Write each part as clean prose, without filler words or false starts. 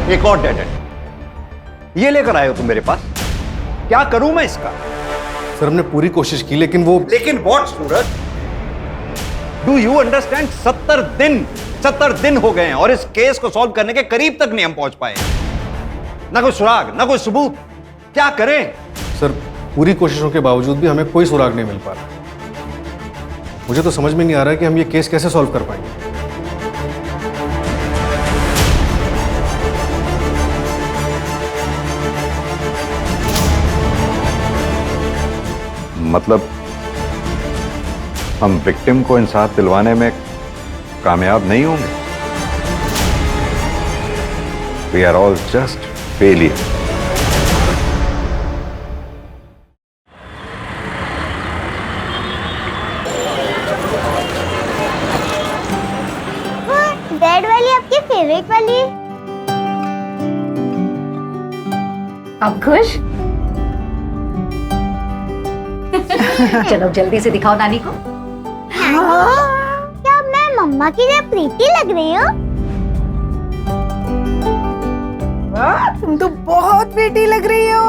एक और dead and ये लेकर आए हो तुम मेरे पास। क्या करूं मैं इसका? सर हमने पूरी कोशिश की लेकिन लेकिन what Suraj? Do you understand? 70 दिन हो गए हैं और इस केस को सॉल्व करने के करीब तक नहीं हम पहुंच पाए। ना कोई सुराग, ना कोई सबूत। क्या करें? सर पूरी कोशिशों के बावजूद भी हमें कोई सुराग नहीं मिल पा रहा। मुझे तो समझ में नहीं आ रहा है कि हम ये केस कैसे सॉल्व कर पाएंगे। मतलब हम विक्टिम को इंसाफ दिलवाने में कामयाब नहीं होंगे। We are all just failure. Red वाली आपकी फेवरेट वाली है। अब खुश? चलो जल्दी से दिखाओ नानी को। क्या मैं मम्मा की तरह प्रीति लग रही हूँ? वाह, तुम तो बहुत बेटी लग रही हो।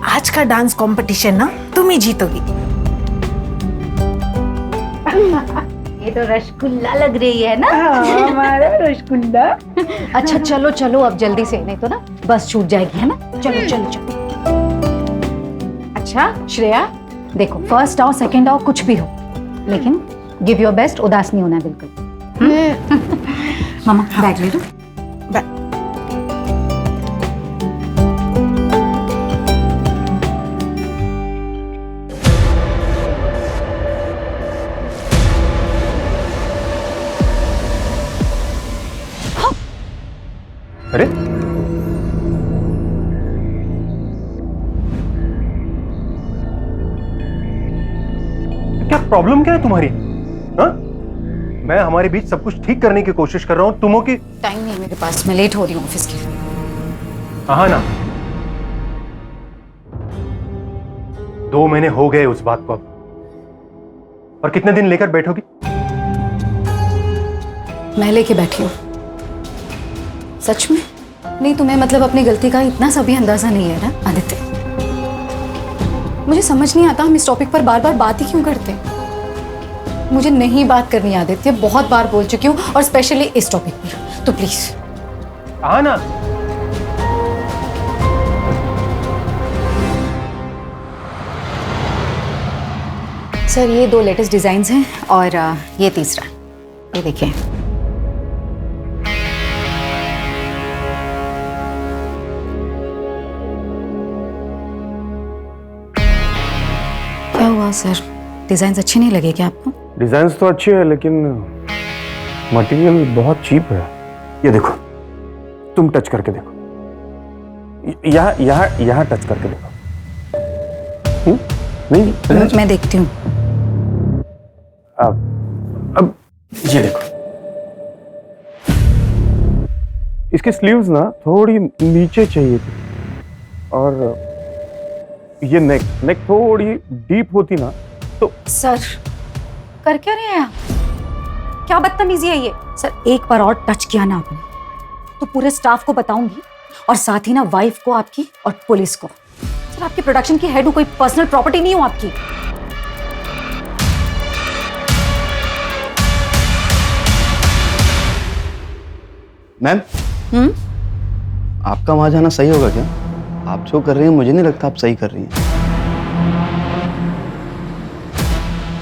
आज का डांस कंपटीशन ना तुम ही जीतोगी। ये तो रसगुल्ला लग रही है ना? हमारा रसगुल्ला। अच्छा चलो चलो अब जल्दी से, नहीं तो ना बस छूट जाएगी, है ना? चलो चलो चलो। अच्छा श्रेया देखो, फर्स्ट आओ सेकंड आओ कुछ भी हो, लेकिन गिव योर बेस्ट। उदास नहीं होना है बिल्कुल। मामा बैग ले लो। अरे क्या प्रॉब्लम क्या है तुम्हारी? हाँ? मैं हमारे बीच सब कुछ ठीक करने की कोशिश कर रहा हूँ, तुम हो कि टाइम नहीं मेरे पास, मैं लेट हो रही हूँ ऑफिस के लिए। हाँ ना, 2 महीने हो गए उस बात को अब, और कितने दिन लेकर बैठोगी? मैं लेके बैठी हूँ। सच में? नहीं तुम्हें मतलब अपनी गलती का इतना सा भी अंदाजा नहीं है ना आदित्य? मुझे समझ नहीं आता हम इस टॉपिक पर बार बार बात ही क्यों करते हैं। मुझे नहीं बात करनी आदित्य, बहुत बार बोल चुकी हूँ, और स्पेशली इस टॉपिक पर, तो प्लीज। हाँ ना, सर ये 2 लेटेस्ट डिजाइन्स हैं और ये तीसरा, ये देखिए। क्या हुआ सर, डिजाइन्स अच्छे नहीं लगे क्या आपको? डिजाइन्स तो अच्छे हैं लेकिन मटेरियल बहुत चीप है। ये देखो, तुम टच करके देखो, यहाँ टच करके देखो। नहीं मैं देखती हूँ। अब ये देखो, इसकी स्लीव्स ना थोड़ी नीचे चाहिए थी, और ये नेक थोड़ी डीप होती ना तो। सर कर क्या रहे हैं आप? क्या बदतमीजी है ये? सर एक बार और टच किया ना आपने तो पूरे स्टाफ को बताऊंगी, और साथ ही ना वाइफ को आपकी और पुलिस को। सर आपके प्रोडक्शन की हेड हूं, कोई पर्सनल प्रॉपर्टी नहीं हूं आपकी। मैम, आपका वहां जाना सही होगा क्या? आप जो कर रही हैं मुझे नहीं लगता आप सही कर रही हैं।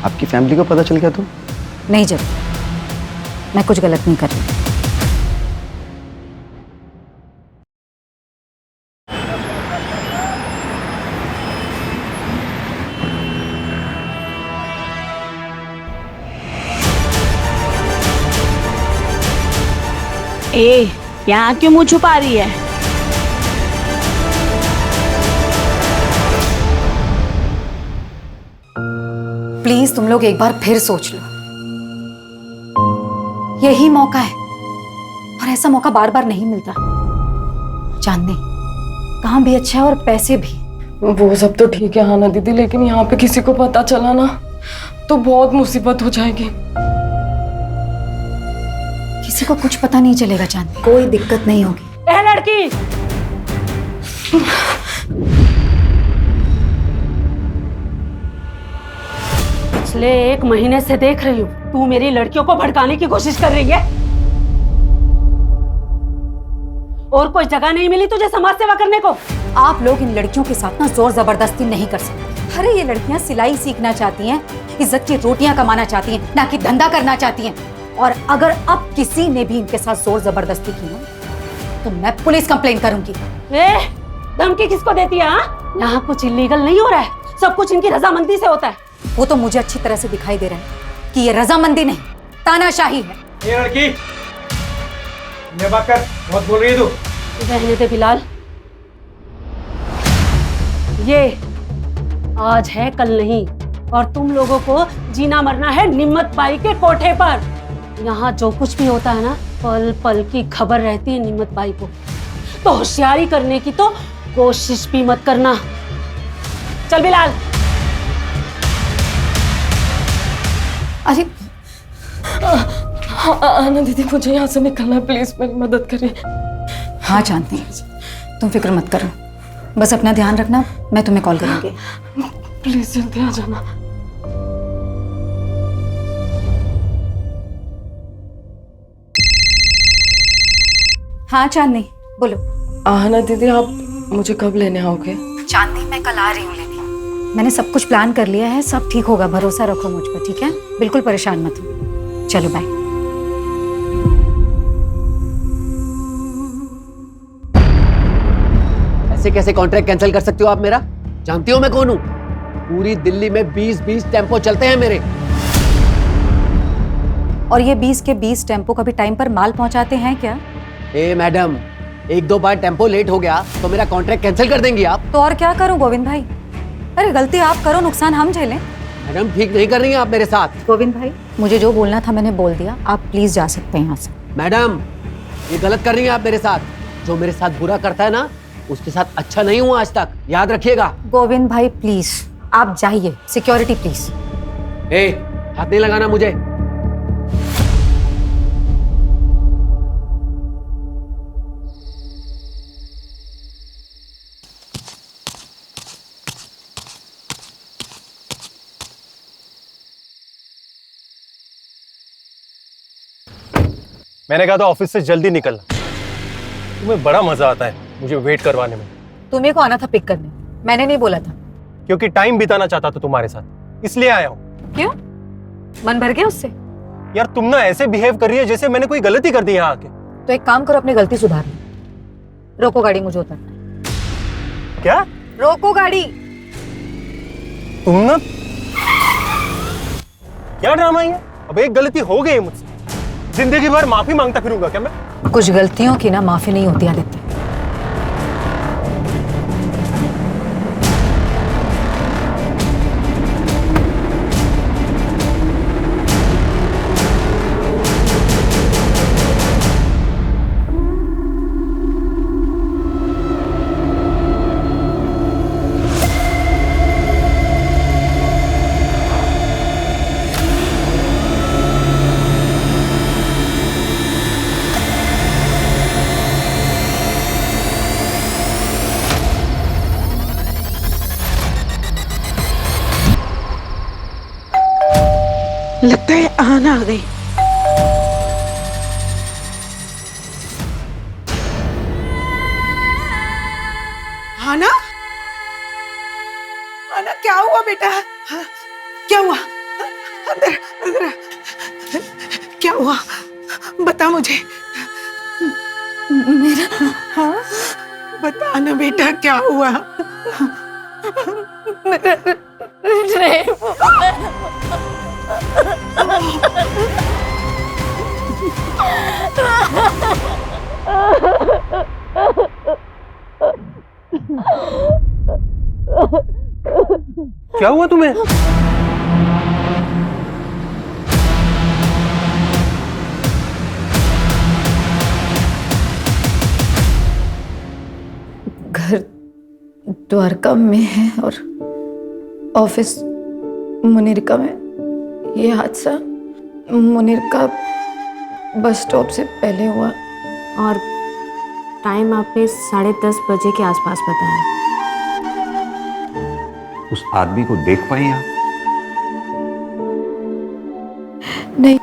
आपकी फैमिली को पता चल गया तो? नहीं जब मैं कुछ गलत नहीं कर रही। ए, यहाँ क्यों मुंह छुपा रही है? प्लीज तुम लोग एक बार फिर सोच लो, यही मौका है, और ऐसा मौका बार बार नहीं मिलता। जानने काम भी अच्छा है और पैसे भी। वो सब तो ठीक है हाना दीदी, लेकिन यहाँ पे किसी को पता चला ना तो बहुत मुसीबत हो जाएगी। किसी को कुछ पता नहीं चलेगा चांदनी, कोई दिक्कत नहीं होगी। ए लड़की, पिछले 1 महीने से देख रही हूँ तू मेरी लड़कियों को भड़काने की कोशिश कर रही है। और कोई जगह नहीं मिली तुझे समाज सेवा करने को? आप लोग इन लड़कियों के साथ ना जोर जबरदस्ती नहीं कर सकते। अरे ये लड़कियां सिलाई सीखना चाहती हैं, इज्जत की रोटियां कमाना चाहती हैं, ना कि धंधा करना चाहती हैं। और अगर अब किसी ने भी इनके साथ जोर जबरदस्ती की ना तो मैं पुलिस कंप्लेन करूंगी। धमकी किसको देती है? यहाँ कुछ इलीगल नहीं हो रहा है, सब कुछ इनकी रजामंदी से होता है। वो तो मुझे अच्छी तरह से दिखाई दे रहा है कि ये रजामंदी नहीं तानाशाही है। ये लड़की ये बात कर, बहुत बोल रही है तू। रहने दे बिलाल, ये आज है कल नहीं, और तुम लोगों को जीना मरना है निम्मत बाई के कोठे पर। यहाँ जो कुछ भी होता है ना, पल पल की खबर रहती है निम्मत बाई को। तो होशियारी करने की तो कोशिश भी मत करना। चल बिलाल। अरे आना दीदी, मुझे यहाँ से निकलना है, प्लीज मेरी मदद करिए। हाँ चांदनी, तुम फिक्र मत करो, बस अपना ध्यान रखना, मैं तुम्हें कॉल करूंगी। प्लीज जल्दी आ जाना। हाँ चांदनी बोलो। आना दीदी, आप मुझे कब लेने आओगे? चांदनी मैं कल आ रही हूँ लेने। मैंने सब कुछ प्लान कर लिया है, सब ठीक होगा, भरोसा रखो मुझ पर, ठीक है? बिल्कुल परेशान मत हो। चलो बाय। ऐसे कैसे कॉन्ट्रैक्ट कैंसिल कर सकती हो आप मेरा? जानती हो मैं कौन हूँ? पूरी दिल्ली में 20-20 टेम्पो चलते हैं मेरे। और ये 20 के 20 टेम्पो कभी टाइम पर माल पहुंचाते हैं क्या? ए मैडम, 1-2 बार टेम्पो लेट हो गया तो मेरा कॉन्ट्रैक्ट कैंसिल कर देंगी आप? तो और क्या करूं गोविंद भाई? अरे गलती आप करो, नुकसान हम झेलें। मैडम ठीक नहीं कर रही हैं आप मेरे साथ। गोविंद भाई, मुझे जो बोलना था मैंने बोल दिया, आप प्लीज जा सकते हैं यहाँ से। मैडम ये गलत कर रही हैं आप मेरे साथ। जो मेरे साथ बुरा करता है ना, उसके साथ अच्छा नहीं हुआ आज तक, याद रखिएगा। गोविंद भाई प्लीज आप जाइए, सिक्योरिटी प्लीज। ए, हाथ नहीं लगाना मुझे। मैंने कहा था ऑफिस से जल्दी निकलना। तुम्हें बड़ा मजा आता है मुझे वेट करवाने में। तुम्हें को आना था पिक करने, मैंने नहीं बोला था। क्योंकि टाइम बिताना चाहता था तुम्हारे साथ, इसलिए आया हूँ। क्यों? मन भर गया उससे? यार तुम ना ऐसे बिहेव कर रही है जैसे मैंने कोई गलती कर दी यहाँ आके। तो एक काम करो, अपनी गलती सुधार लो। रोको गाड़ी, मुझे उतरना। क्या? रोको गाड़ी। तुम ना क्या ड्रामा है? अब एक गलती हो गई मुझसे, जिंदगी भर माफी मांगता फिरूंगा क्या मैं? कुछ गलतियों की ना माफी नहीं होती आदित्य। लगता है आना आ गई। आना, आना क्या हुआ बेटा? हाँ, क्या हुआ? अंदर अंदर क्या हुआ? बता मुझे। मेरा हाँ बता ना बेटा, क्या हुआ? क्या हुआ तुम्हें? घर द्वारका में है और ऑफिस मुनीरका में। ये हादसा मुनीरका बस स्टॉप से पहले हुआ और टाइम आपने 10:30 बजे के आसपास बताया। उस आदमी को देख पाई आप? नहीं,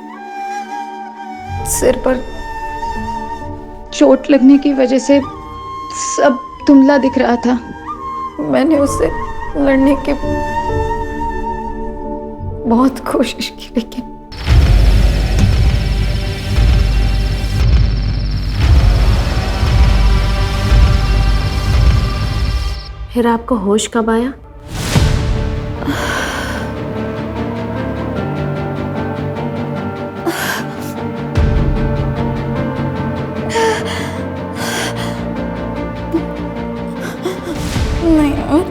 सिर पर चोट लगने की वजह से सब धुंधला दिख रहा था। मैंने उससे लड़ने की बहुत कोशिश की, लेकिन फिर आपको होश कब आया? नहीं यार,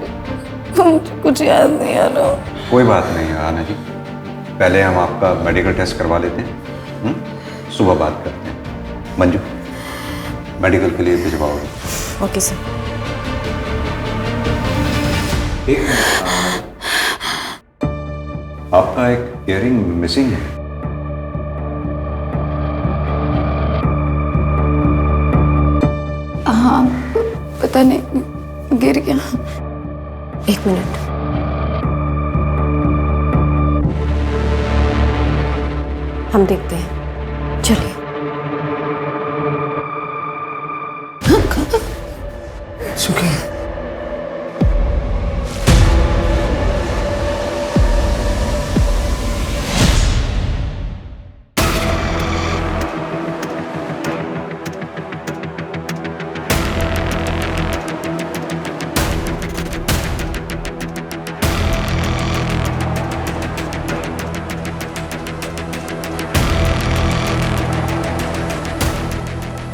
मुझे कुछ याद नहीं आ रहा। कोई बात नहीं आना जी, पहले हम आपका मेडिकल टेस्ट करवा लेते हैं, सुबह बात करते हैं। मंजू, मेडिकल के लिए भिजवाओगे? Okay sir. एक मिनट, आपका एक इयररिंग मिसिंग है। हाँ, पता नहीं गिर गया। एक मिनट। हम देखते हैं, चलिए।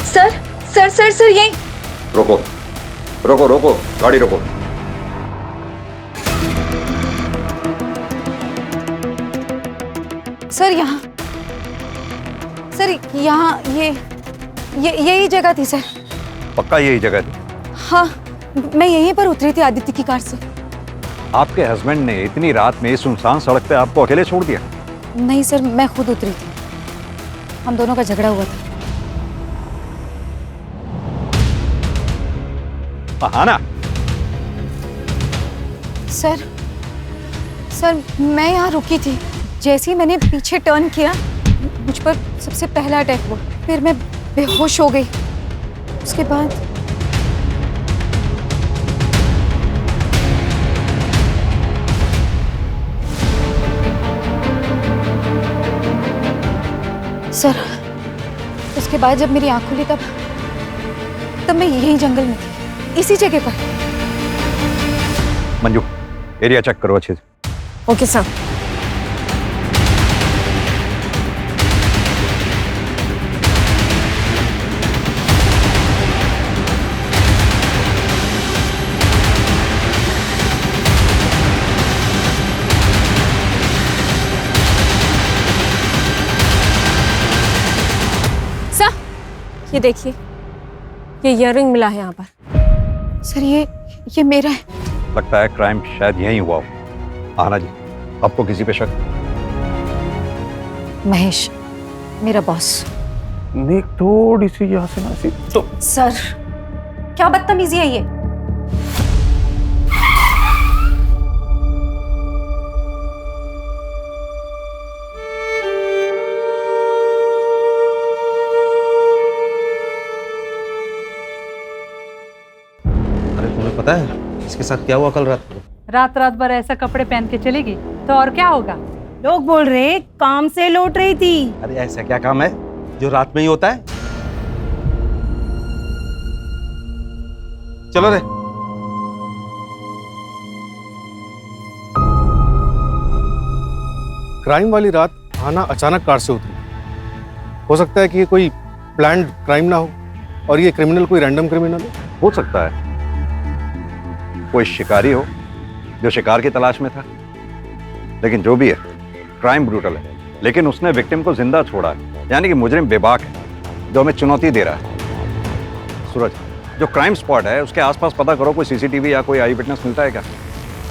सर सर सर सर यही। रोको रोको रोको, गाड़ी रोको। सर यहाँ, सर यहाँ ये यही जगह थी सर। पक्का यही जगह थी? हाँ, मैं यहीं पर उतरी थी आदित्य की कार से। आपके हस्बैंड ने इतनी रात में इस सुनसान सड़क पे आपको अकेले छोड़ दिया? नहीं सर, मैं खुद उतरी थी। हम दोनों का झगड़ा हुआ था। आना। सर मैं यहाँ रुकी थी। जैसे ही मैंने पीछे टर्न किया, मुझ पर सबसे पहला अटैक हुआ। फिर मैं बेहोश हो गई। उसके बाद सर, उसके बाद जब मेरी आंख खुली तब मैं यही जंगल में थी, इसी जगह पर। मंजू, एरिया चेक करो अच्छे से। Okay sir. ये देखिए, ये इयररिंग मिला है यहाँ पर। सर ये मेरा है। लगता है क्राइम शायद यहीं हुआ हो। आना जी, आपको किसी पे शक? महेश, मेरा बॉस। नेक थोड़ी सी यहाँ से नासी तो। सर, क्या बदतमीजी है ये? पता है इसके साथ क्या हुआ कल रात को? रात भर ऐसा कपड़े पहन के चलेगी तो और क्या होगा? लोग बोल रहे काम से लौट रही थी। अरे ऐसा क्या काम है जो रात में ही होता है? चलो रे। क्राइम वाली रात आना अचानक कार से उतरी। हो सकता है कि ये कोई प्लान्ड क्राइम ना हो और ये क्रिमिनल कोई रैंडम क्रिमिनल हो सकता है कोई शिकारी हो जो शिकार की तलाश में था। लेकिन जो भी है, क्राइम ब्रूटल है, लेकिन उसने विक्टिम को जिंदा छोड़ा है, यानी कि मुजरिम बेबाक है जो हमें चुनौती दे रहा है। सूरज, जो क्राइम स्पॉट है उसके आसपास पता करो, कोई सीसीटीवी या कोई आई विटनेस मिलता है क्या?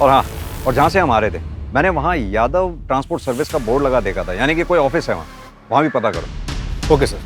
और हाँ, और जहाँ से हम आ रहे थे मैंने वहाँ यादव ट्रांसपोर्ट सर्विस का बोर्ड लगा देखा था, यानी कि कोई ऑफिस है वहाँ भी पता करो। Okay sir.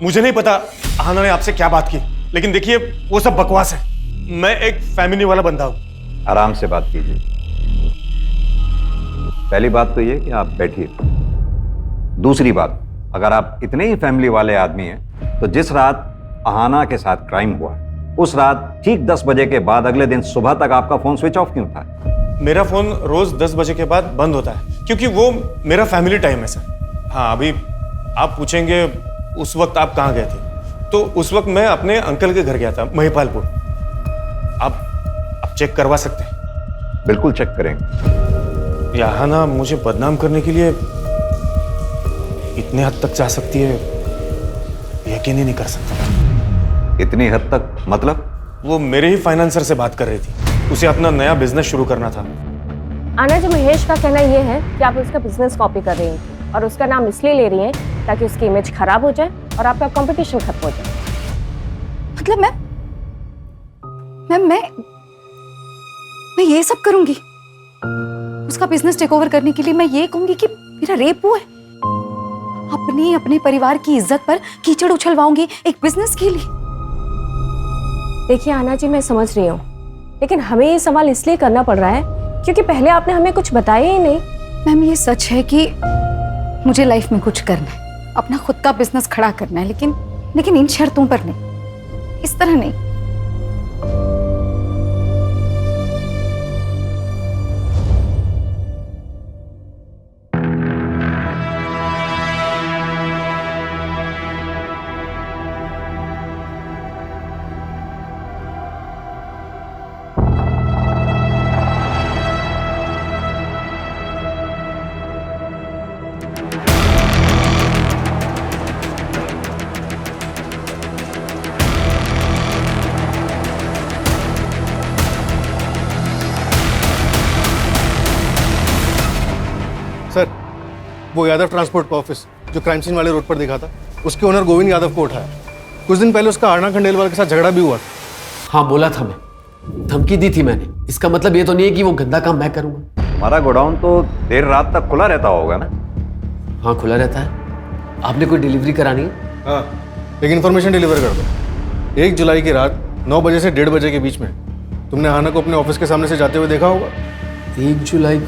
मुझे नहीं पता आहाना ने आपसे क्या बात की, लेकिन देखिए वो सब बकवास है। मैं एक फैमिली वाला बंदा हूं। आराम से बात कीजिए। पहली बात तो ये कि आप बैठिए। दूसरी बात, अगर आप इतने ही फैमिली वाले आदमी हैं तो जिस रात आहाना के साथ क्राइम हुआ उस रात ठीक 10 बजे के बाद अगले दिन सुबह तक आपका फोन स्विच ऑफ क्यों था? मेरा फोन रोज 10 बजे के बाद बंद होता है क्योंकि वो मेरा फैमिली टाइम है सर। हाँ, अभी आप पूछेंगे उस वक्त आप कहाँ गए थे, तो उस वक्त मैं अपने अंकल के घर गया था महिपालपुर। आप चेक करवा सकते हैं। बिल्कुल चेक करेंगे। आहाना मुझे बदनाम करने के लिए इतने हद तक जा सकती है, यकीन ही नहीं कर सकता। इतनी हद तक मतलब? वो मेरे ही फाइनेंसर से बात कर रही थी, उसे अपना नया बिजनेस शुरू करना था। आना जी, महेश का कहना ये है कि आप उसका बिजनेस कॉपी कर रही हैं और उसका नाम इसलिए ले रही हैं ताकि उसकी इमेज खराब हो जाए और आपका कंपटीशन खत्म हो जाए। मतलब मैं ये सब करूंगी उसका बिजनेस टेक ओवर करने के लिए? मैं ये कहूंगी कि मेरा रेप हुआ है? अपने परिवार की इज्जत पर कीचड़ उछलवाऊंगी एक बिजनेस के लिए? देखिए आना जी, मैं समझ रही हूँ, लेकिन हमें ये सवाल इसलिए करना पड़ रहा है क्योंकि पहले आपने हमें कुछ बताया ही नहीं। मैम, ये सच है कि मुझे लाइफ में कुछ करना है, अपना खुद का बिजनेस खड़ा करना है, लेकिन इन शर्तों पर नहीं, इस तरह नहीं। सर, वो यादव ट्रांसपोर्ट का ऑफिस जो क्राइम सीन वाले रोड पर दिखा था, उसके ओनर गोविंद यादव को उठाया। कुछ दिन पहले उसका आरना खंडेलवाल के साथ झगड़ा भी हुआ था। हाँ, बोला था, मैं धमकी दी थी मैंने। इसका मतलब ये तो नहीं है कि वो गंदा काम मैं करूंगा। हमारा गोडाउन तो देर रात तक खुला रहता होगा ना? हाँ, खुला रहता है। आपने कोई डिलीवरी करानी है? हाँ, एक इन्फॉर्मेशन डिलीवर कर दो। 1 जुलाई की रात 9 बजे से 1:30 बजे के बीच में तुमने आहाना को अपने ऑफिस के सामने से जाते हुए देखा होगा। 1 जुलाई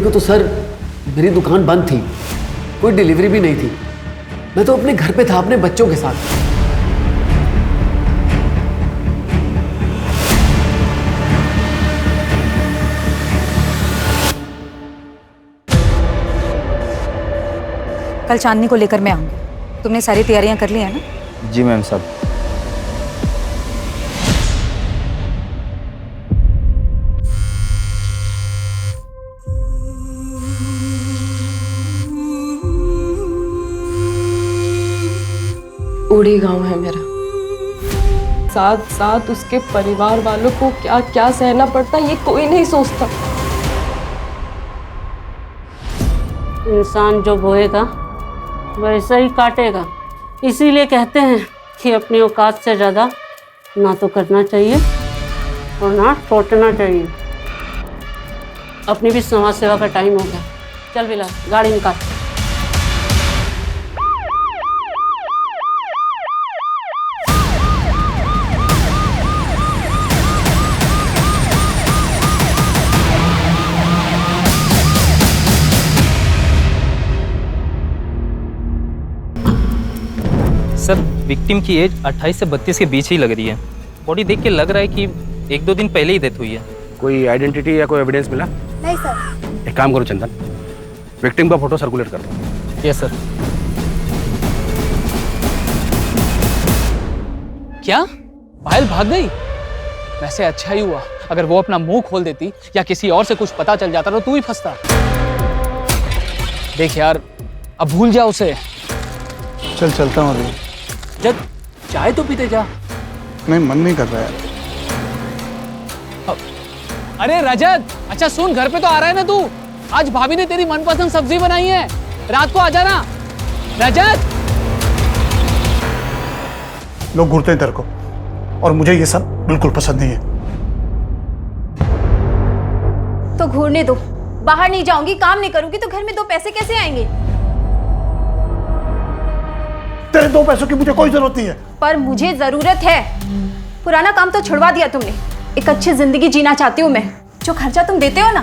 को तो सर मेरी दुकान बंद थी, कोई डिलीवरी भी नहीं थी। मैं तो अपने घर पे था अपने बच्चों के साथ। कल चांदनी को लेकर मैं आऊंगी। तुमने सारी तैयारियां कर ली है ना? जी मैम साहब। उड़ी गांव है मेरा, साथ साथ उसके परिवार वालों को क्या क्या सहना पड़ता ये कोई नहीं सोचता। इंसान जो बोएगा वैसा ही काटेगा। इसीलिए कहते हैं कि अपनी औकात से ज़्यादा ना तो करना चाहिए और ना सोचना चाहिए। अपनी भी समाज सेवा का टाइम हो गया। चल बिलाल, गाड़ी निकाल। सर, विक्टिम की एज 28 से 32 के बीच ही लग रही है। बॉडी देख के लग रहा है कि 1-2 दिन पहले ही डेथ हुई है। कोई आइडेंटिटी या कोई एविडेंस मिला? नहीं सर। एक काम करो चंदन, विक्टिम का फोटो सर्कुलेट कर दो। Yes sir. क्या पायल भाग गई? वैसे अच्छा ही हुआ, अगर वो अपना मुंह खोल देती या किसी और से कुछ पता चल जाता तो तू ही फंसता। देख यार, अब भूल जा उसे। चल चलता हूँ अभी। जब चाय तो पीते जा। नहीं, मन नहीं कर रहा है। अरे रजत, अच्छा सुन, घर पे तो आ रहा है ना तू? आज भाभी ने तेरी मनपसंद सब्जी बनाई है, रात को आ जाना। रजत, लोग घूरते हैं तेरे को और मुझे ये सब बिल्कुल पसंद नहीं है। तो घूरने दो। बाहर नहीं जाऊंगी, काम नहीं करूंगी तो घर में 2 पैसे कैसे आएंगे? तेरे 2 पैसों की मुझे कोई जरूरत नहीं है। पर मुझे जरूरत है। पुराना काम तो छुड़वा दिया तुमने। एक अच्छी जिंदगी जीना चाहती हूँ मैं। जो खर्चा तुम देते हो ना,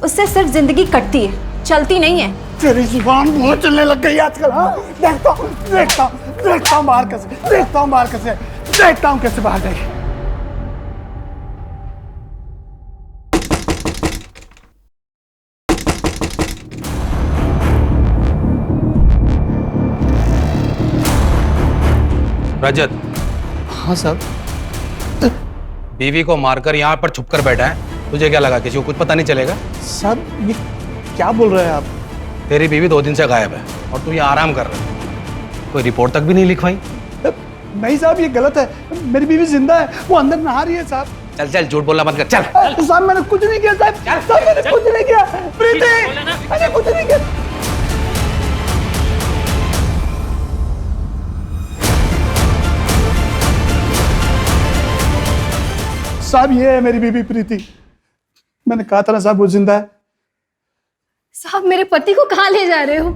उससे सिर्फ जिंदगी कटती है, चलती नहीं है। तेरी जुबान बहुत चलने लग गई आजकल। हाँ, देखता हूँ बाहर कैसे, देखता हूँ कैसे बाहर गई। रजत। हाँ साहब। बीवी को मारकर यहाँ पर छुपकर बैठा है, तुझे क्या लगा किसी को कुछ पता नहीं चलेगा? साहब ये क्या बोल रहे हैं आप? तेरी बीवी 2 दिन से गायब है और तू यहाँ आराम कर रहा है। कोई रिपोर्ट तक भी नहीं लिखवाई? नहीं साहब, ये गलत है। मेरी बीवी जिंदा है, वो अंदर नहा रही है साहब। चल चल, झूठ बोलना बंद कर, चल। साहब मैंने कुछ नहीं किया साहब, मैंने कुछ नहीं किया। प्रीति, मैंने कुछ नहीं किया। साहब ये है मेरी बीबी प्रीति। मैंने कहा था ना साहब वो जिंदा है। साहब मेरे पति को कहाँ ले जा रहे हो?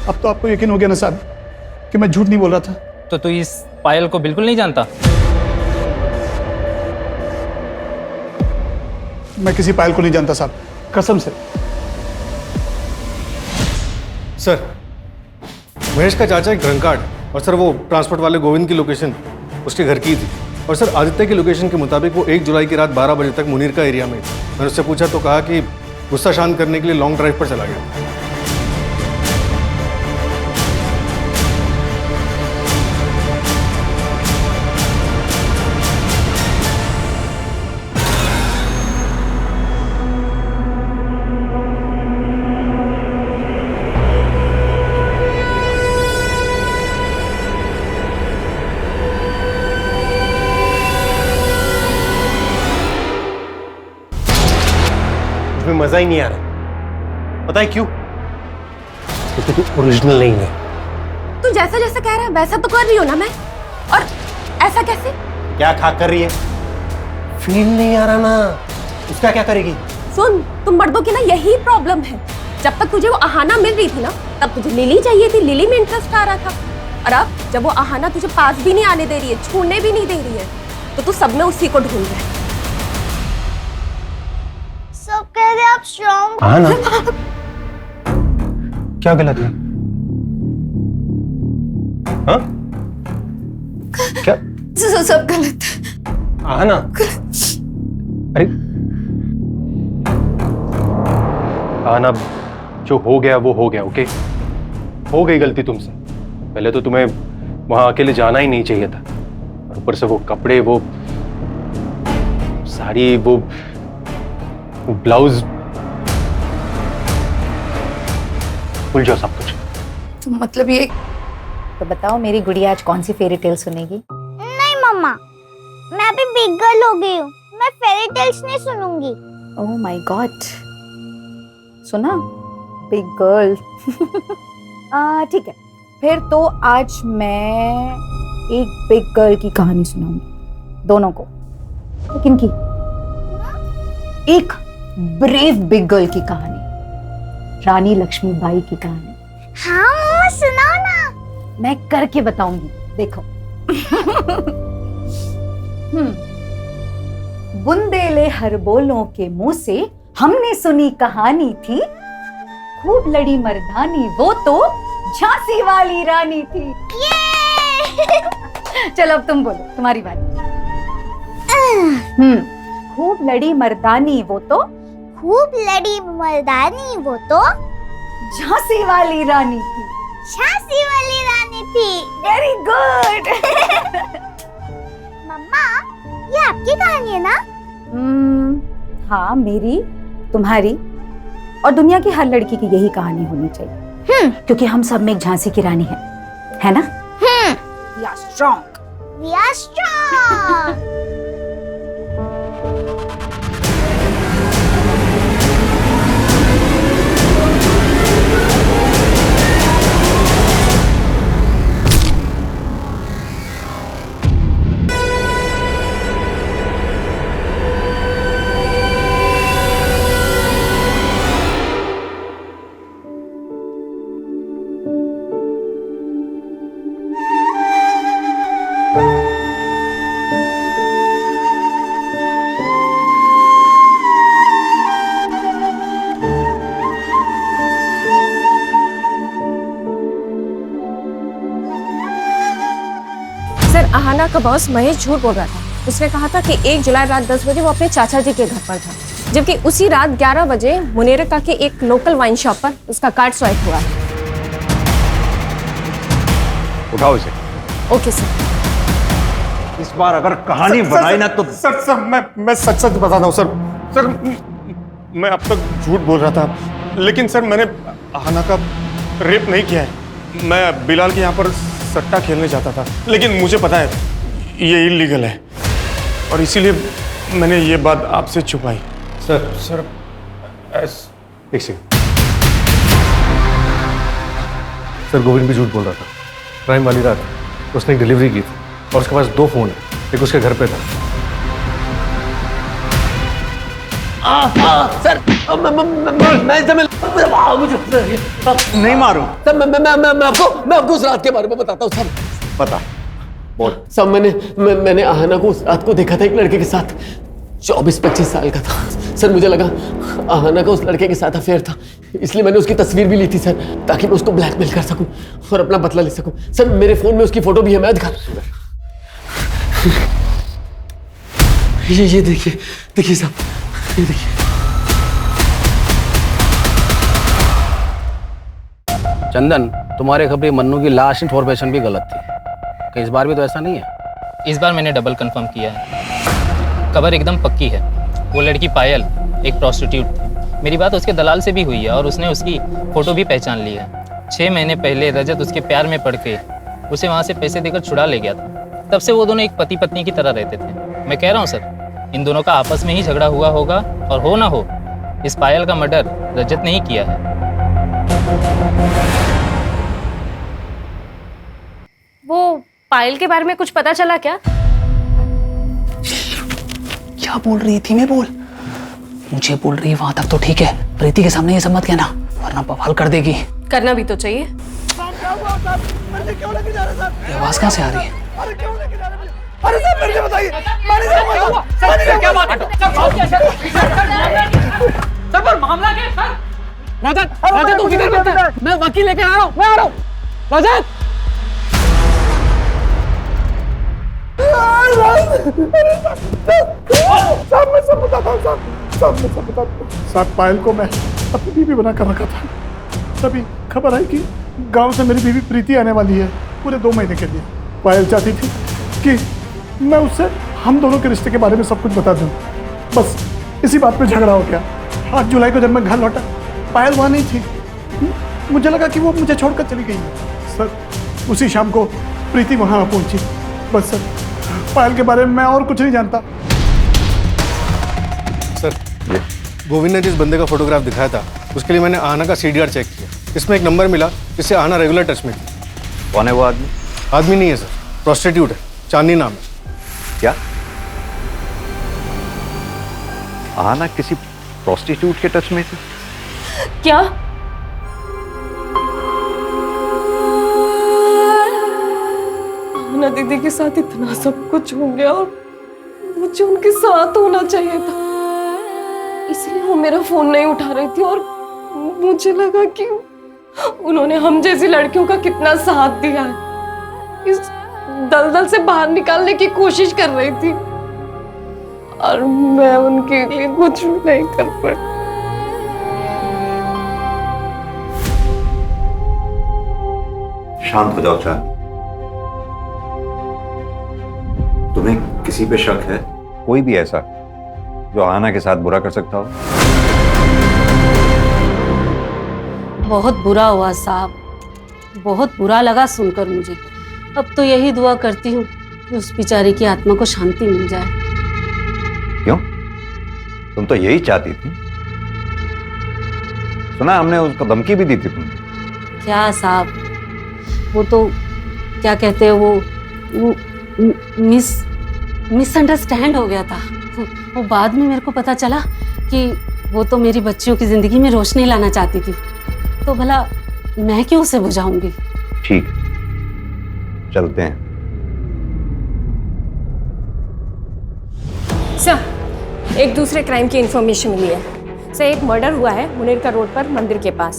अब तो आपको यकीन हो गया ना साहब कि मैं झूठ नहीं बोल रहा था। तो तू इस पायल को बिल्कुल नहीं जानता? मैं किसी पायल को नहीं जानता साहब, कसम से। सर, महेश का चाचा एक ड्रंकार्ड, और सर वो ट्रांसपोर्ट वाले गोविंद की लोकेशन उसके घर की थी। और सर आदित्य की लोकेशन के मुताबिक वो 1 जुलाई की रात 12 बजे तक मुनीर का एरिया में थी। मैंने उससे पूछा तो कहा कि गुस्सा शांत करने के लिए लॉन्ग ड्राइव पर चला गया। मजा ही नहीं आ रहा। पता है क्यों? क्योंकि तू ओरिजिनल नहीं है। तू जैसा जैसा कह रहा है वैसा तो कर रही हो ना मैं, और ऐसा कैसे? क्या खा कर रही है? फील नहीं आ रहा ना, उसका क्या करेगी? सुन, तुम मर्दों की ना यही प्रॉब्लम है। जब तक तुझे वो आहाना मिल रही थी ना, तब तुझे लिली चाहिए थी, लिली में इंटरेस्ट आ रहा था। और अब जब वो आहाना तुझे पास भी नहीं आने दे रही है, छूने भी नहीं दे रही है, तो तू सब में उसी को ढूंढ रहा है। सब कह रहे आप स्ट्रॉन्ग। हाँ ना। क्या गलत है? हाँ? क्या? सब गलत है। हाँ ना। अरे आना, जो हो गया वो हो गया। ओके, हो गई गलती तुमसे। पहले तो तुम्हें वहां अकेले जाना ही नहीं चाहिए था, और ऊपर से वो कपड़े, वो साड़ी, वो ब्लाउज, भूल जाओ सब कुछ। तो मतलब ये तो बताओ, मेरी गुड़िया आज कौन सी फेरी टेल सुनेगी? नहीं मम्मा, मैं अभी बिग गर्ल हो गई हूँ, मैं फेरी टेल्स नहीं सुनूंगी। ओह माय गॉड, सुना? Big girl. ठीक है, फिर तो आज मैं एक बिग गर्ल की कहानी सुनाऊंगी दोनों को। लेकिन की एक ब्रेव बिग गर्ल की कहानी, रानी लक्ष्मीबाई की कहानी। हाँ मम्मा सुनाओ ना। मैं करके बताऊंगी, देखो। बुंदेले हर बोलों के मुंह से हमने सुनी कहानी थी, खूब लड़ी मर्दानी वो तो झांसी वाली रानी थी। चलो अब तुम बोलो, तुम्हारी बारी। खूब लड़ी मर्दानी वो तो, खूब लड़ी मर्दानी वो तो झांसी वाली रानी थी। झांसी वाली रानी थी। Very good. मम्मा, ये आपकी कहानी है ना? हाँ, मेरी, तुम्हारी और दुनिया की हर लड़की की यही कहानी होनी चाहिए। क्योंकि हम सब में एक झांसी की रानी है ना? We are strong. We are strong. Ahana का बॉस महेश झूठ बोल रहा था। उसने कहा था कि 1 जुलाई रात 10 बजे वो अपने चाचा जी के घर पर था, जबकि उसी रात 11 बजे मुनेरका के एक लोकल वाइन शॉप पर उसका कार्ड स्वाइप हुआ है। उठाओ इसे। Okay sir. इस बार अगर कहानी बनाई ना तो सर मैं सच बताता हूँ सर मैं अब तक झूठ बोल रहा था, लेकिन सर मैंने आहना का रेप नहीं किया है। मैं बिलाल के यहाँ पर सट्टा खेलने जाता था, लेकिन मुझे पता है ये इलीगल है और इसीलिए मैंने ये बात आपसे छुपाई। सर एक सेकंड सर, गोविंद भी झूठ बोल रहा था। क्राइम वाली रात उसने एक डिलीवरी की थी और उसके पास 2 फोन है, एक उसके घर पे था। सर नहीं मारो सर, मैं आपको उस रात के बारे में बताता हूँ सर। बता बोल। सब मैंने आहना को उस रात को देखा था एक लड़के के साथ, 24-25 साल का था सर। मुझे लगा आहना का उस लड़के के साथ अफेयर था, इसलिए मैंने उसकी तस्वीर भी ली थी सर, ताकि मैं उसको ब्लैकमेल कर सकूं और अपना बदला ले सकूं। सर मेरे फोन में उसकी फोटो भी है, मैं दिखा। ये देखिए साहब, ये देखिए। चंदन, तुम्हारे खबरी मन्नू की लास्ट इन्फॉर्मेशन भी गलत थी, कि इस बार भी तो ऐसा नहीं है? इस बार मैंने डबल कंफर्म किया है, खबर एकदम पक्की है। वो लड़की पायल एक प्रोस्टिट्यूट थी। मेरी बात उसके दलाल से भी हुई है और उसने उसकी फ़ोटो भी पहचान ली है। 6 महीने पहले रजत उसके प्यार में पड़ के उसे वहाँ से पैसे देकर छुड़ा ले गया था। तब से वो दोनों एक पति पत्नी की तरह रहते थे। मैं कह रहा हूँ सर, इन दोनों का आपस में ही झगड़ा हुआ होगा, और हो ना हो इस पायल का मर्डर रजत ने ही किया है। वो पायल के बारे में कुछ पता चला क्या? क्या बोल रही थी? मैं बोल, मुझे बोल रही वहां तक तो ठीक है, प्रीति के सामने ये सब मत कहना, वरना बवाल कर देगी। करना भी तो चाहिए। आवाज कहाँ से आ रही है? अरे सर मेरे को बताइए, क्या बात है? सर पर मामला क्या है सर? रजत तू किधर रहता है? मैं वकील लेके आ रहा हूँ, रजत। साहब मैं सब बताता हूँ साहब, पायल को मैं अपनी बीवी बना कर रखा था। तभी खबर आई कि गांव से मेरी बीवी प्रीति आने वाली है पूरे 2 महीने के लिए। पायल चाहती थी कि मैं उससे हम दोनों के रिश्ते के बारे में सब कुछ बता दूं। बस इसी बात पे झगड़ा हो गया। 8 जुलाई को जब मैं घर लौटा, पायल वहाँ नहीं थी। मुझे लगा कि वो मुझे छोड़कर चली गई है। सर उसी शाम को प्रीति वहाँ पहुंची। बस सर, पायल के बारे में मैं और कुछ नहीं जानता। सर गोविंद ने जिस बंदे का फोटोग्राफ दिखाया था, उसके लिए मैंने आहना का CDR चेक किया। इसमें एक नंबर मिला जिससे आहना रेगुलर टच में थी। कौन है वो आदमी? आदमी नहीं है सर, प्रोस्टिट्यूट है, चांदनी नाम है। क्या आहना किसी प्रोस्टिट्यूट के टच में थी? क्या? आहना दीदी के साथ इतना सब कुछ हो गया और मुझे उनके साथ होना चाहिए था, इसलिए वो मेरा फोन नहीं उठा रही थी। और मुझे लगा कि उन्होंने हम जैसी लड़कियों का कितना साथ दिया है, इस दलदल से बाहर निकालने की कोशिश कर रही थी, और मैं उनके लिए कुछ भी नहीं कर पाई। शांत हो जाओ चांद। तुम्हें किसी पे शक है? कोई भी ऐसा जो आहना के साथ बुरा कर सकता हो? बहुत बुरा हुआ साहब, बहुत बुरा लगा सुनकर मुझे। अब तो यही दुआ करती हूँ कि उस बेचारी की आत्मा को शांति मिल जाए। क्यों? तुम तो यही चाहती थी। सुना हमने उसको धमकी भी दी थी तुमने। क्या साहब, वो तो क्या कहते हैं, वो मिसअंडरस्टैंड हो गया था। वो बाद में मेरे को पता चला कि वो तो मेरी बच्चियों की जिंदगी में रोशनी लाना चाहती थी, तो भला मैं क्यों उसे बुझाऊंगी। ठीक, चलते हैं। सर एक दूसरे क्राइम की इंफॉर्मेशन मिली है। सर एक मर्डर हुआ है मुनेरका रोड पर मंदिर के पास।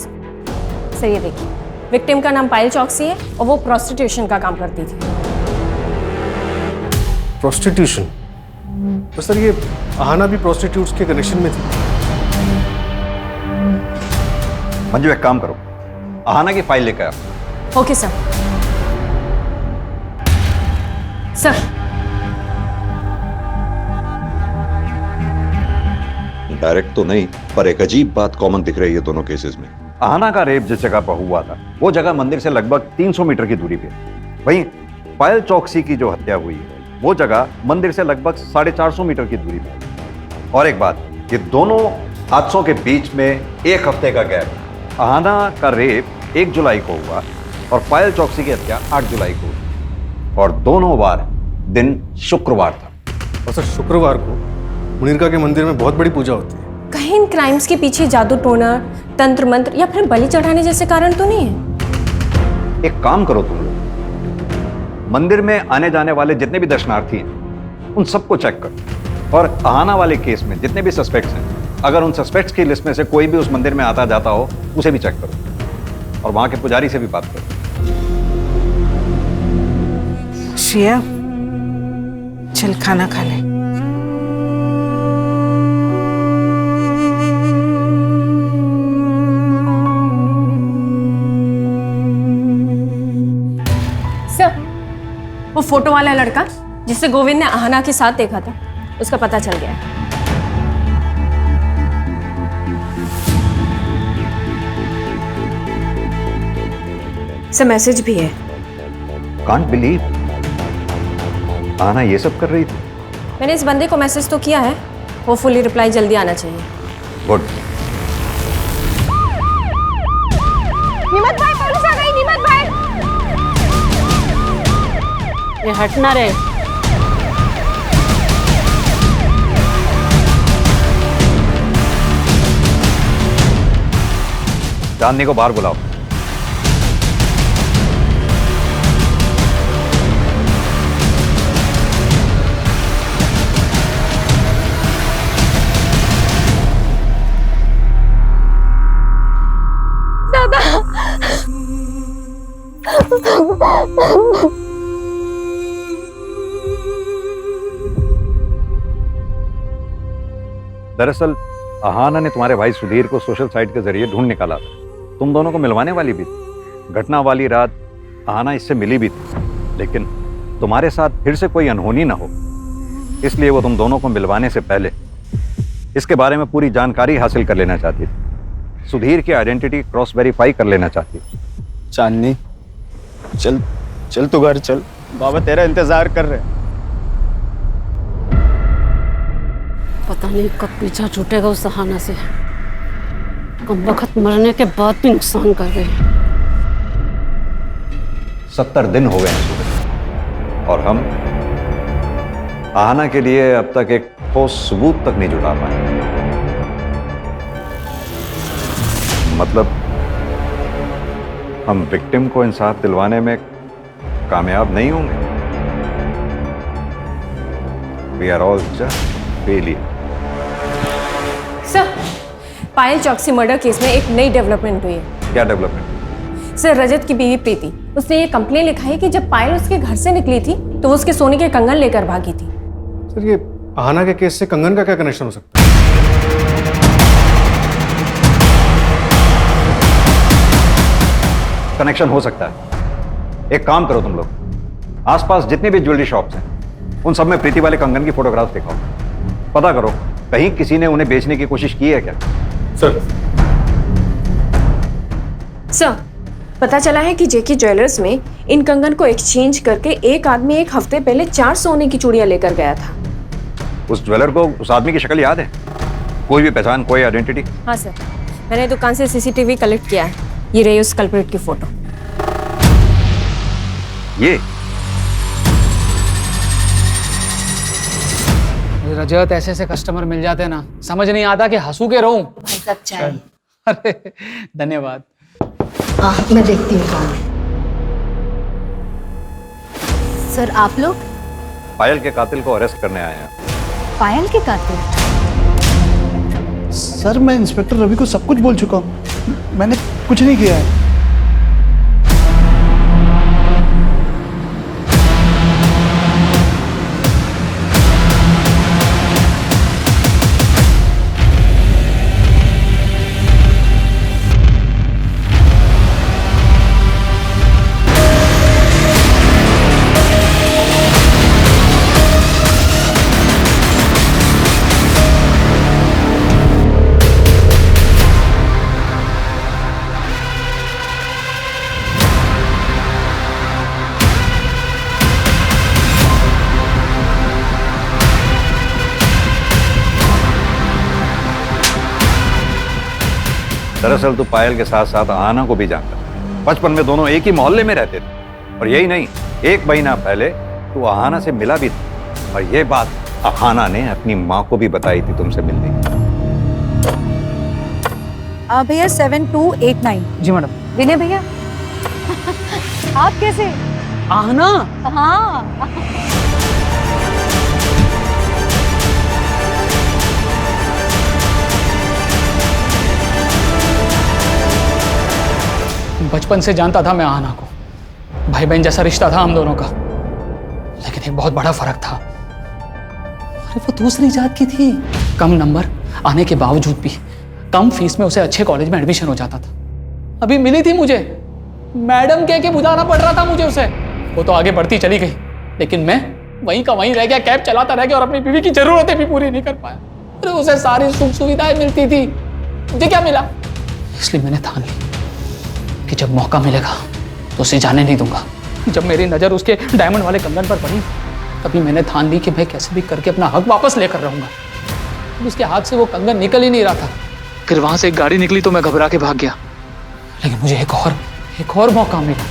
सर ये देखिए, विक्टिम का नाम पायल चौकसी है और वो प्रोस्टिट्यूशन का काम करती थी। प्रोस्टिट्यूशन? तो सर ये आहाना भी प्रोस्टिट्यूट्स के कनेक्शन में थी? मंजू एक काम करो, आहाना की फाइल लेकर आओ। Okay sir. सर डायरेक्ट तो नहीं, पर एक अजीब बात कॉमन दिख रही है दोनों केसेस में। आहाना का रेप जिस जगह पर हुआ था वो जगह मंदिर से लगभग 300 मीटर की दूरी पे। वहीं पायल चौकसी की जो हत्या हुई है वो जगह मंदिर से लगभग 450 मीटर की दूरी पे। और एक बात, ये दोनों हादसों के बीच में एक हफ्ते का गैप है। आहाना का रेप 1 जुलाई को हुआ और पायल चौकसी की हत्या 8 जुलाई को हुई, और दोनों बार दिन शुक्रवार था। और सर शुक्रवार को मुनीरका के मंदिर में बहुत बड़ी पूजा होती है। कहीं इन क्राइम्स के पीछे जादू टोना, तंत्र मंत्र या फिर बलि चढ़ाने जैसे कारण तो नहीं है? एक काम करो तुम लोग, मंदिर में आने जाने वाले जितने भी दर्शनार्थी हैं उन सबको चेक करो, और आहाना वाले केस में जितने भी सस्पेक्ट्स हैं, अगर उन सस्पेक्ट्स की लिस्ट में से कोई भी उस मंदिर में आता जाता हो उसे भी चेक करो, और वहां के पुजारी से भी बात करो। श्रेया, चल खाना खा ले। सर, वो फोटो वाला लड़का जिसे गोविंद ने आहाना के साथ देखा था, उसका पता चल गया है। सर मैसेज भी है। कांट बिलीव आहाना ये सब कर रही थी। मैंने इस बंदे को मैसेज तो किया है, होपफुली रिप्लाई जल्दी आना चाहिए। गुड। निमत भाई, पुलिस आ गई। निमत भाई, ये हटना रे। चांदनी को बाहर बुलाओ। दरअसल आहाना ने तुम्हारे भाई सुधीर को सोशल साइट के जरिए ढूंढ निकाला था। तुम दोनों को मिलवाने वाली भी थी। घटना वाली रात आहाना इससे मिली भी थी, लेकिन तुम्हारे साथ फिर से कोई अनहोनी ना हो, इसलिए वो तुम दोनों को मिलवाने से पहले इसके बारे में पूरी जानकारी हासिल कर लेना चाहती थी। सुधीर की आइडेंटिटी क्रॉस वेरीफाई कर लेना चाहती थी। चांदनी, चल चल तू घर चल, बाबा तेरा इंतजार कर रहे हैं। पता नहीं कब पीछा छूटेगा उस आहाना से। कम वक्त मरने के बाद भी नुकसान कर गई। 70 दिन हो गए हैं सुधीर, और हम आहाना के लिए अब तक एक ठोस सबूत तक नहीं जुटा पाए। मतलब हम विक्टिम को इंसाफ दिलवाने में कामयाब नहीं होंगे। We are all just failure. Sir, Payal Chauksey murder case में एक नई डेवलपमेंट हुई है। क्या डेवलपमेंट? सर, रजत की बीवी प्रीति, उसने ये कंप्लेन लिखा है कि जब पायल उसके घर से निकली थी तो वो उसके सोने के कंगन लेकर भागी थी। सर ये आहाना के केस से कंगन का क्या कनेक्शन हो सकता है? कनेक्शन हो सकता है। एक काम करो तुम लोग, आसपास जितने भी ज्वेलरी शॉप्स हैं उन सब में प्रीति वाले कंगन की फोटोग्राफ दिखाओ। पता करो कहीं किसी ने उन्हें बेचने की कोशिश की है क्या। सर पता चला है कि जेके ज्वेलर्स में इन कंगन को एक्सचेंज करके एक आदमी एक हफ्ते पहले 4 सोने की चूड़ियां लेकर गया था। उस ज्वेलर को उस आदमी की शक्ल याद है? कोई भी पहचान, कोई आइडेंटिटी? हाँ सर, मैंने दुकान से सीसीटीवी कलेक्ट किया है। ये रही उस कल्प्रिट की फोटो। ये रजत, ऐसे ऐसे कस्टमर मिल जाते हैं ना, समझ नहीं आता कि हंसू के रहूं। अरे धन्यवाद। मैं देखती हूँ कौन है। सर आप लोग? पायल के कातिल को अरेस्ट करने आए हैं। पायल के कातिल? सर मैं इंस्पेक्टर रवि को सब कुछ बोल चुका हूँ, मैंने कुछ नहीं किया है। दरअसल तू पायल के साथ साथ आहाना को भी जानता है। बचपन में दोनों एक ही मोहल्ले में रहते थे। और यही नहीं, 1 महीना पहले तू आहाना से मिला भी था। और ये बात आहाना ने अपनी माँ को भी बताई थी तुमसे मिलने की। भैया 7289। जी मैडम। विनय भैया आप कैसे? आहना? हाँ। बचपन से जानता था मैं आहना को, भाई बहन जैसा रिश्ता था हम दोनों का। लेकिन एक बहुत बड़ा फर्क था, अरे वो दूसरी जात की थी। कम नंबर आने के बावजूद भी कम फीस में उसे अच्छे कॉलेज में एडमिशन हो जाता था। अभी मिली थी मुझे, मैडम कह के बुलाना पड़ रहा था मुझे उसे। वो तो आगे बढ़ती चली गई, लेकिन मैं वहीं का वहीं रह गया, कैब चलाता रह गया और अपनी बीवी की जरूरतें भी पूरी नहीं कर पाया। अरे उसे सारी सुख सुविधाएं मिलती थी, मुझे क्या मिला? इसलिए मैंने ठान ली कि जब मौका मिलेगा तो उसे जाने नहीं दूंगा। जब मेरी नज़र उसके डायमंड वाले कंगन पर पड़ी, तभी मैंने ठान ली कि मैं कैसे भी करके अपना हक वापस लेकर रहूंगा। उसके हाथ से वो कंगन निकल ही नहीं रहा था। फिर वहां से एक गाड़ी निकली तो मैं घबरा के भाग गया। लेकिन मुझे एक और मौका मिला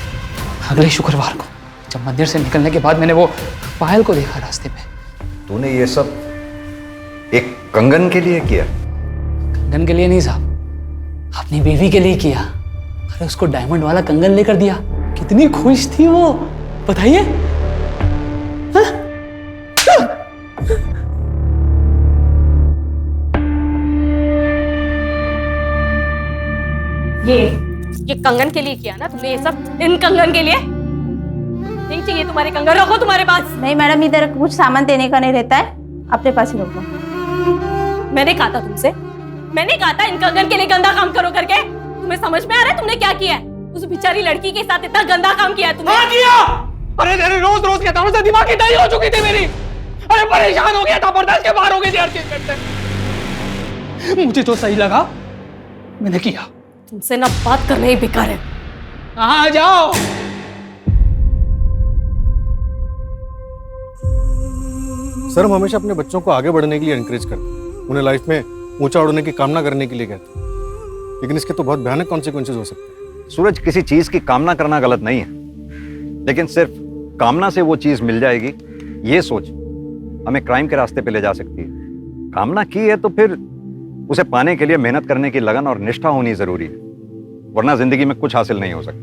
अगले शुक्रवार को, जब मंदिर से निकलने के बाद मैंने वो पायल को देखा रास्ते पे। तूने ये सब एक कंगन के लिए किया? कंगन के लिए नहीं साहब, अपनी बीवी के लिए किया। अरे उसको डायमंड वाला कंगन लेकर दिया, कितनी खुश थी वो, बताइए। ये कंगन के लिए किया ना तुमने ये सब? इन कंगन के लिए नहीं चाहिए तुम्हारे कंगन, रखो तुम्हारे पास। नहीं मैडम, इधर कुछ सामान देने का नहीं रहता है, अपने पास ही रखो। मैंने कहा था तुमसे, मैंने कहा था इन कंगन के लिए गंदा काम करो करके। तुम्हें समझ में आ रहा है तुमने क्या किया है? उस बेचारी लड़की के साथ इतना गंदा काम किया है तुमने। हाँ किया। अरे तेरे रोज कहता हूँ, दिमाग की दही हो चुकी थी मेरी। अरे परेशान हो गया था, बर्दाश्त के बाहर हो गई थी हर चीज करते। मुझे जो सही लगा मैंने किया। तुमसे ना बात करना ही बेकार है। हाँ जाओ। सर, हम हमेशा अपने बच्चों को आगे बढ़ने के लिए एनकरेज करते हैं, उन्हें लाइफ में ऊंचा उड़ने की कामना करने के लिए कहते हैं, लेकिन इसके तो बहुत भयानक कॉन्सिक्वेंसेज हो सकते हैं। सूरज, किसी चीज की कामना करना गलत नहीं है, लेकिन सिर्फ कामना से वो चीज मिल जाएगी ये सोच हमें क्राइम के रास्ते पे ले जा सकती है। कामना की है तो फिर उसे पाने के लिए मेहनत करने की लगन और निष्ठा होनी जरूरी है, वरना जिंदगी में कुछ हासिल नहीं हो सकता।